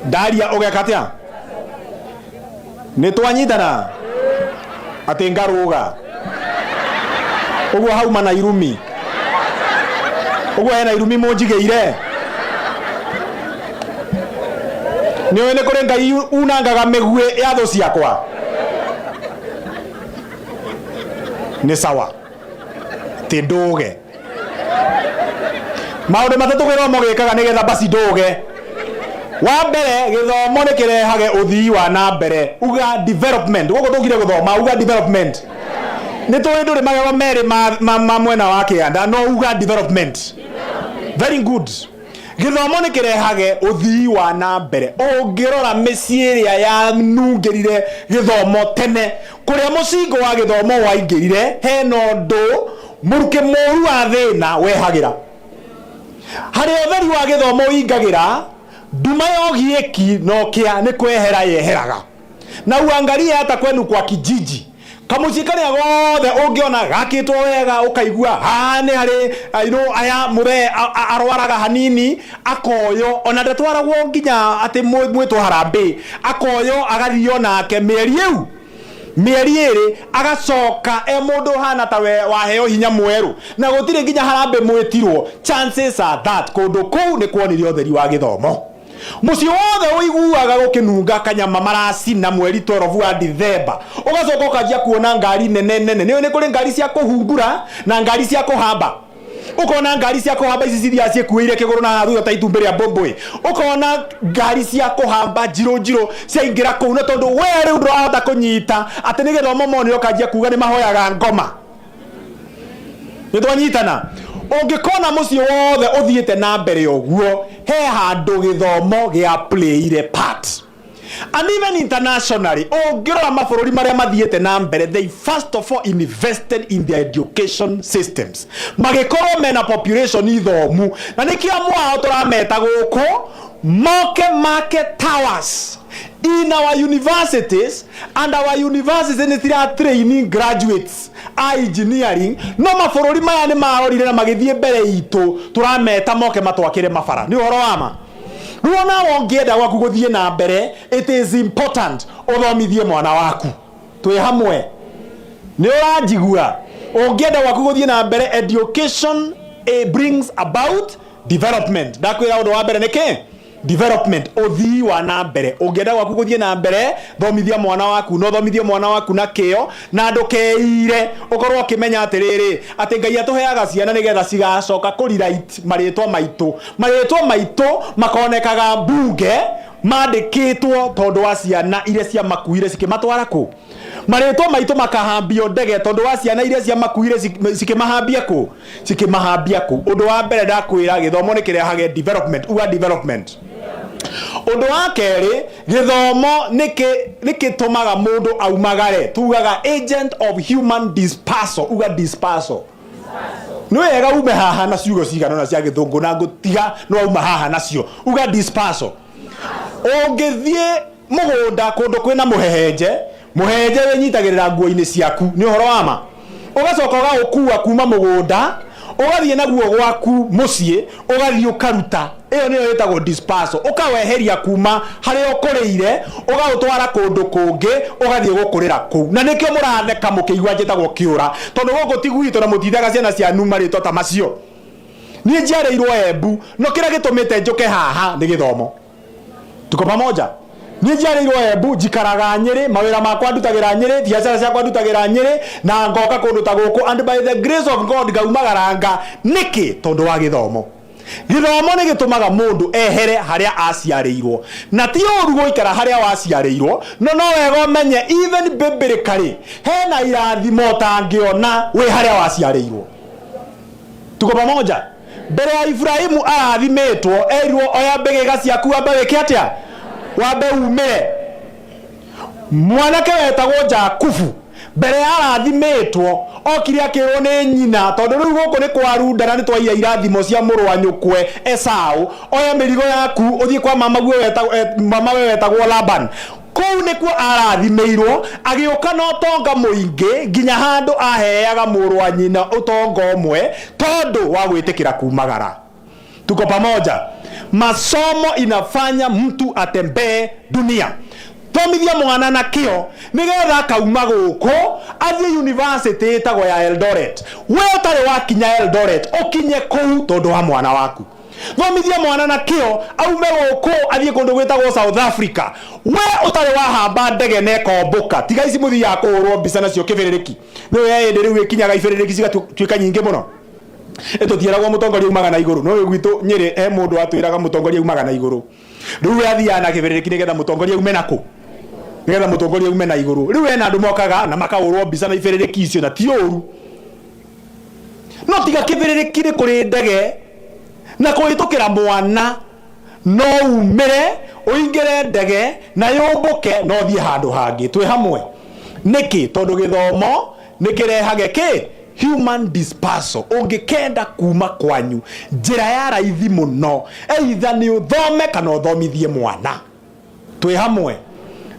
Daria ogekatia. Nitwanyitana. Ati ngaruga. Ugo hauma na irumi. Ugo ena irumi monjigeire. Niwe ne kore ngai unangaga megue ya tho ciakwa. Ni sawa. Ti ndoge. Maundu matatu githomo gikaga nigetha basi ndoge. Wa mbere githomo ni kirehage uthii wa na mbere. Uga development. Guko tugire guthoma uga development. Ni tuli nduri magego meri ma mwena wa kianda no uga development. Very good. Githomo ni kirehage uthii wa na mbere. Ungirora micieria ya nungerire githomo tene kuria mucingo wa githomo waingirire he nondu muruke moru wa thina wehagira. Hari otheri wa githomo ingagira nduma yogieki no kia ni kwehera yeheraga. Na uangalie hata kwenu kwa kijiji. Kamucikani agothe ungiona gakitwo wega ukaigua ni hari aya mure arwaraga hanini akoyo ona ndatwaragwo nginya ati mwitwo harambe akoyo agathio nake mieri iri agacoka mundu hana tawe waheo hinya mweru na gutire nginya harambe mwitirwo. Chances are that kundu kuu ni kuonirio theri wa githomo. Muci wothe uiguaga gukinunga kanyama marasi na mweri 12 wa December ugacoka ukajia kuona ngari nene ni kuri ngari cia kuhungura na ngari cia kuhamba. Ukona ngari cia kuhamba ici ciria ciekuire kiguru na thutha ta itumbi ria bomboi. Ukona ngari cia kuhamba njiro cia ingira kuu na tondu we riu ndurahota kunyita ati ni githomo moni ukajia kuga ni mahoyaga ngoma. Nitwanyitana. Ungikona muci wothe uthiete na mbere yoguo he handu githomo gia playire part. And even internationally, ungirora mabũrũri maria mathiete na mbere, they first of all invested in their education systems. Magikorwo mena population ithomu na nikia mwao turameta guku market towers in our universities, and our universities ni tira training graduates engineering. No mabũrũri maya ni marorire na magithie mbere itu turameta moke matwakire mabara. Ni uhoro wama ruona wongienda gwaku guthie na mbere, it is important uthomithie mwana waku. Twi hamwe ni uranjigua. Ungienda gwaku guthie na mbere, education brings about development. Ndakwira undu wa mbere niki development, uthii wa na mbere. Ungienda gwaku guthie na mbere, thomithia mwana waku, no thomithie mwana waku na kio na ndukeire ukorwo kimenya atiriri ati Ngai atuheaga ciana nigetha cigacoka kuriright maritwa maitu makonekaga bunge mandikitwo tondu wa ciana iria cia makuire cikimatwara ku. Maritwa maitu makahambio ndege tondu wa ciana iria cia makuire cikimahambia ku. Undu wa mbere ndakwira githomo ni kirehage development. Uga development. Undu wa keri githomo nikitumaga mundu aumagare. Tugaga agent of human dispersal. Uga dispersal. No wega ume haha na ciugo cigano na cia githungu na ngutiga no uma haha nacio. Uga dispersal. Ungithie mugunda kundu kwina muhehenje winyitagirira nguo-ini ciaku. Ni uhoro wama. Ugacoka ugakua kuma mugunda ugathie naguo gwaku mucie ugathie ukaruta. Iyo niyo yetagwo dispersal. Ukaweheria kuma haria ukuriire ugautwara kundu kungi ugathie gukurira ku. Na nikio muratheka mukiigua jetagwo Kiura tondu guku tigwito na mutithaga ciana cia numarito ta macio. Ni njiareirwo Embu no kira gitumite njuke haha ni githomo. Tuko pamoja. Ni njiareirwo Embu njikaraga Nyeri, mawira makwa ndutagira Nyeri, biacara ciakwa ndutagira Nyeri na ngoka kundu ta guku, and by the grace of God ngaumagaranga niki tondu wa githomo. Githomo ni gitumaga mundu ehere haria aciareirwo. Na ti uru guikara haria waciareirwo, no wega menye even biblically hena irathimo tangiona we haria waciareirwo. Tuko pamoja. Mbere ya Ibrahimu arathimitwo erirwo oya mbegega ciaku ambe wike atia wambe ume. Mwanake wetagwo Jakubu mbere arathimitwo okire akirwo ni nyina tondu riu guku ni kwarundana ni twaiya irathimo cia muru wa nyukwe Esau. Oya mirigo yaku uthie kwa mama we wetagwo Laban. Kou nikuo arathimeirwo agioka no tonga muingi nginya handu aheaga muru wa nyina utonga umwe tondu wa gwitikira kumagara. Tuko pamoja. Masomo inafanya mtu atembee dunia. Thomithia mwana na kio nigetha kauma guko athie university itago ya Eldoret. We utari wakinya Eldoret ukinye kou tondu wa mwana waku. Thomithia mwana na kio aume guko athie kundu gwitagwo South Africa. We utari wahamba ndege nekomboka tiga ici muthi ya kuhurwo mbica nacio kibiririki. Niwe ndi riu ikinyaga ibiriki cigatuika nyingi muno. Etotieragwo mutongoria umaga na iguru. No gwitu Nyeri mundu atwiraga mutongoria umaga na iguru. Riu athia na kibiririki nigetha mutongoria ume nako. Nigetha mutongoria ume na iguru. Riu ena andu mokaga na makahurwo mbica na ibiriki icio na ti uru. No tiga kibiririki ri kuri ndege na kuhitukira mwana no umire uingire ndege na yumbuke no thie handu hangi twi hamwe. Niki tondu githomo nikirehage ki human dispersal. Ungikenda kuma kwanyu njira ya raithi muno either ni uthome kana uthomithie mwana. Twi hamwe.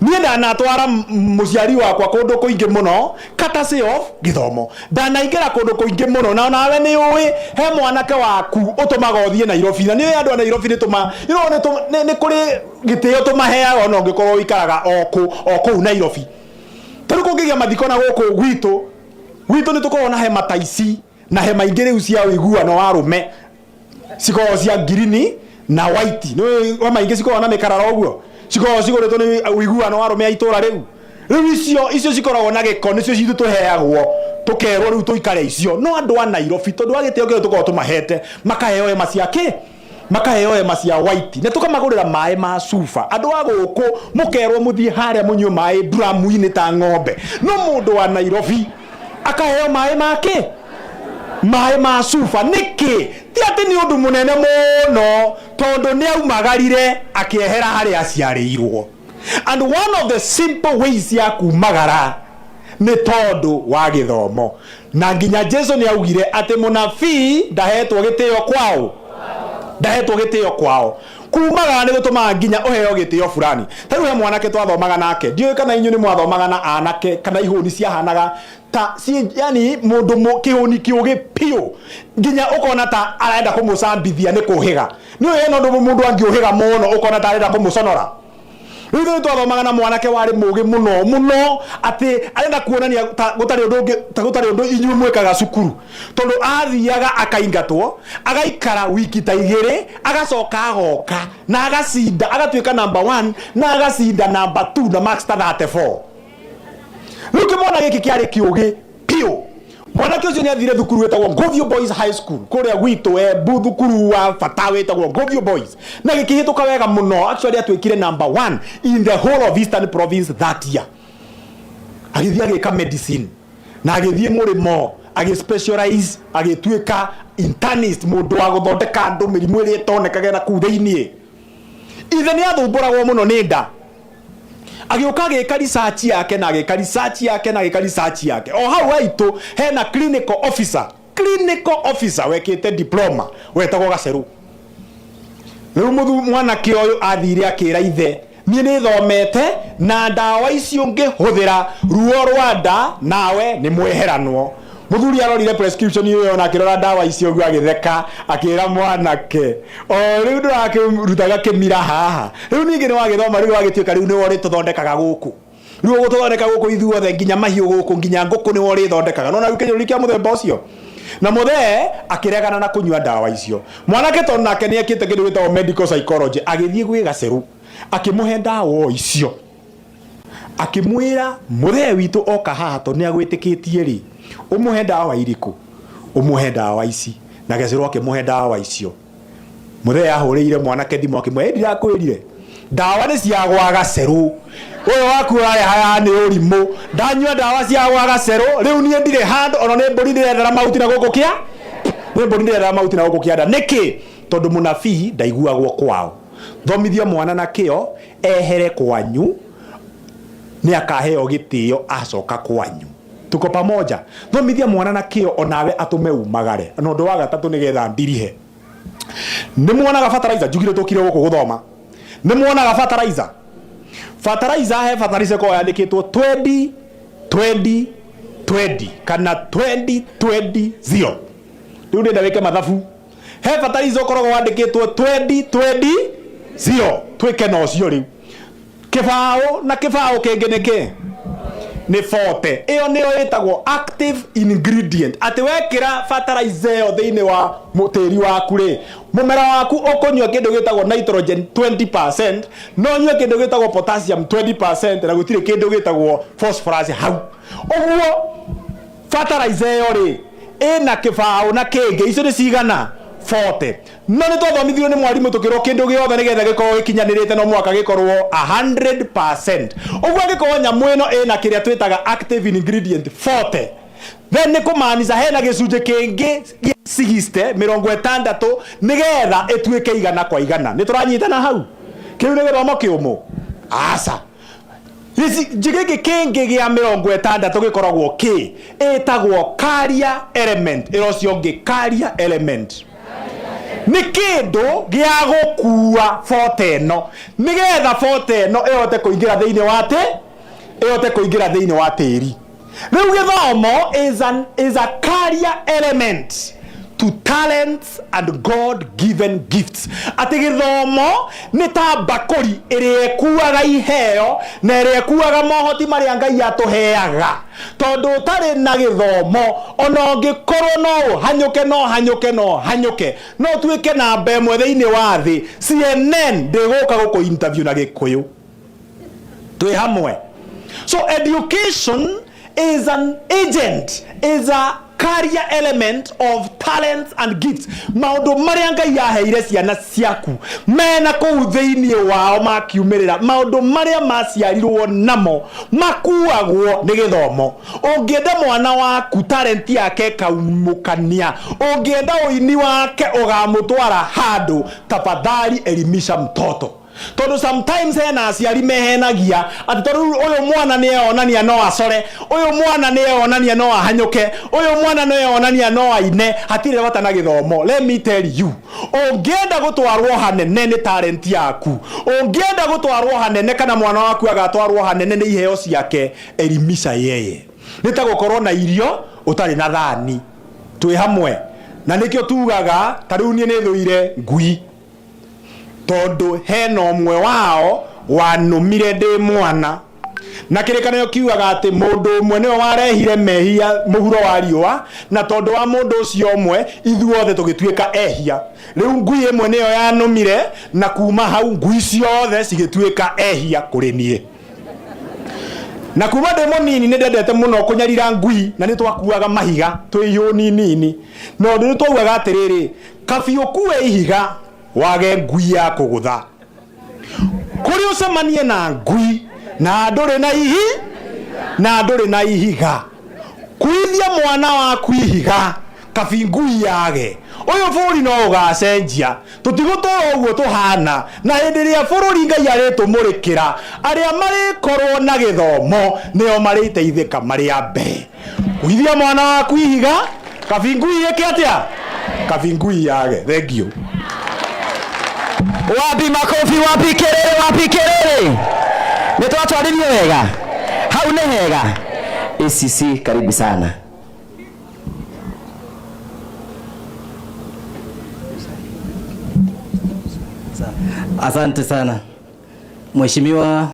Niĩ ndanatwara muciari wakwa kundu kuingi muno courtesy of githomo. Ndanaingĩra kundu kuingi muno na nawe ni uwi he mwanake waku utumaga uthie Nairobi na niĩ andu a Nairobi nituma ni kuri gitio tumaheaga ona ungikorwo wikaraga oku Nairobi. Tari kungigia mathiko na guku gwitu nitukorwo na hema taici na hema ingĩ riu cia wiguano wa rume cikorwo cia green na white no hema ingĩ cikorwo na mikararo uguo cigoretwo ni wiguano wa rume ya itura riu icio cikoragwo na giko nicio citu tuheagwo tukerwo riu tuikare icio no andu a Nairobi tondu agitio kio tukorwo tumahete makaheo hema cia ki makaheo hema cia white ne tukamagurira mai ma sufa andu a guku mukerwo muthie haria munywe mai dramu-ini ta ng'ombe no mundu wa Nairobi akaheo mai make mai ma sufa niki ti ati ni undu munene muno tondu ni aumagarire akiehera hari aciarirwo. And one of the simple ways ya kumagara ni tondu wa githomo na nginya Jesu ni augire ati munabii ndahetwo gitio kwao kumagara ni gutuma nginya uheo gitio fulani. Tari he mwanake twathomaga nake ndiyo kana inyu ni mwathomaga na anake kana ihuni ciahanaga ta yani mundu kihuni kiugi pio nginya ukona ta arenda kumucambithia ni kuhiga ni we no mundu angiohiga muno ukona ta arenda kumuconora. Riu twathomaga na mwanake wari mugi muno ati arenda kuonania ta gutari undu inyu mwekaga cukuru tondu athiaga akaingatwo agaikara wiki ta igiri agacoka agoka na agacinda agatuika number 1 na agacinda number 2 na max 34. Riu kimona giki kiari kiugi pio mwanake ucio ni athire thukuru wetagwo Govio Boys High School kuria gwitu thukuru wa bata wetagwo Govio Boys na gikihituka wega muno actually atwikire number 1 in the whole of Eastern Province that year. Agithia agika medicine na agithie murimo specialize agituika internist mundu wa guthondeka andu mirimu iri itonekaga na ku thiini ithe ni athumbũragwo muno ni nda agioka agika research yake na agika research yake o hau aitu hena clinical officer wekite diploma wetagwo Gaceru. Riu mwanake uyu athire akira ithe nie ni thomete na ndawa icio ngihuthira ruo rwa nda nawe ni mweheranwo. Muthuri arorire prescription iyo na akirora ndawa icio gwa githeka akira mwanake o riu ndakirutaga kimira haha riu ningi ni wagithoma riu wagituika riu ni wori tuthondekaga guku riu gututhondeka guku ithuothe nginya mahiu guku nginya nguku ni wori thondekaga no na ukenya rikia muthemba ucio na muthe akiregana na kunywa ndawa icio. Mwanake tondu nake ni akite kindu gitagwo medical psychology agithie gwi Gaceru akimuhe ndawa icio akimwira muthe witu oka haha to ni agwitikitie ri umuhe ndawa iriku umuhe ndawa ici na Gaceru akimuhe ndawa icio. Muthe ahuriire mwanake thimu akimwe ndirakwirire ndawa ni cia gwa Gaceru uyu waku haya ni urimu ndanywa ndawa cia gwa Gaceru riu nie ndire handu ona ni mburi ndirendera mauti na guku kia ni mburi ndirendera mauti na guku kianda niki tondu munabii ndaiguagwo kwao. Thomithia mwana na kio ehere kwanyu ni akaheo gitio acoka kwanyu. Tuko pamoja. Thomithia mwana na kio onawe atume umagare no ndo wa gatatu nigetha ndirihe. Ni mwonaga fertilizer jugire tukire guku guthoma ni mwonaga fertilizer he fertilizer ko yandikitwo 2020 kana 2020 riu ndenda weke mathabu he fertilizer ukoragwo wandikitwo 2020 twike no cio riu kibao na kibao kingi niki ni 40 iyo niyo itagwo active ingredient ati wekira fertilizer yo thiini wa mutiri waku ri mumera waku ukonywa kindu gitagwo nitrogen 20% no nywe kindu gitagwo potassium 20% na gutire kindu gitagwo phosphorus hau uguo fertilizer yo ri ina kibao na kingi icio ni cigana 40 no ni twathomithio ni mwarimu tukirwo kindu giothe nigetha gikorwo gikinyanirite no mwaka gikorwo 100% uguo gikorwo nyamu ino ina kiria twitaga active ingredient 40 then ni kumaanisha hena gicunje kingi 60 nigetha etuike igana kwa igana ni turanyitana hau kiu ni githomo kiumu asa jigege kingi gia 60 gikoragwo ki etagwo carrier element irocio ngi carrier element ni kindu gia gukua 40 no nigetha 40 no eyote kuingira thiini wate eyote kuingira thiini wa tiri riu githomo is a carrier element to talents and God given gifts ati githomo ni ta bakuri iri ekuaga iheo na iri ekuaga mohoti maria Ngai atuheaga tondu tari na githomo ona ngikorwo no hanyuke no tuike na mbemwe thiini wa thi CNN ndiguka guku interview na Gikuyu twi hamwe so education is an agent is a carrier element of talents and gifts maundu maria Ngai yaheire ciana ciaku mena kuu thiini wao makiumirira maundu maria maciarirwo namo makuagwo ni githomo ungienda mwana waku talent yake kaumukania ungienda uini wake ugamutwara handu tafadhali elimisha mtoto tondu sometimes hena aciari mehenagia ati tondu uyu mwana ni onania no acore uyu mwana ni onania no ahanyuke uyu mwana ni onania no aine hatire bata na githomo let me tell you ungienda gutwarwo hanene ni talent yaku ungienda gutwarwo hanene kana mwana waku agatwarwo hanene ni iheo ciake elimisha yeye nitagukorwo na irio utari na thani twi hamwe na nikio tugaga tariu ni thuire ngui tondu hena umwe wao wanumire ndi mwana na kirikanio kiugaga ati mundu umwe niwe warehire mehia muhuro wa riua na tondu wa mundu ucio umwe ithuothe tugituika ehia riu ngui imwe niyo yanumire na kuma hau ngui ciothe cigituika ehia kuri nie na kuma ndi munini ni ndendete muno kunyarira ngui na ni twakuaga mahiga twiyo nini no ndu twaugaga atiriri kabiu kuwe ihiga wage ngui ya kugutha kuri ucemanie na ngui na nduri na ihiga kuithia mwana waku ihiga kabi ngui yage uyu buri no ugacenjia tutigutora uguo tuhana na hindi ria bururi Ngai aritumurikira aria marikorwo na githomo nio mariteithika maria mbe kuithia mwana waku ihiga kabi ngui yake atia kabi ngui yage thank you wapi makofi wapi kelele nitwatwaririe wega hau ni hega ACC karibu sana asante sana mheshimiwa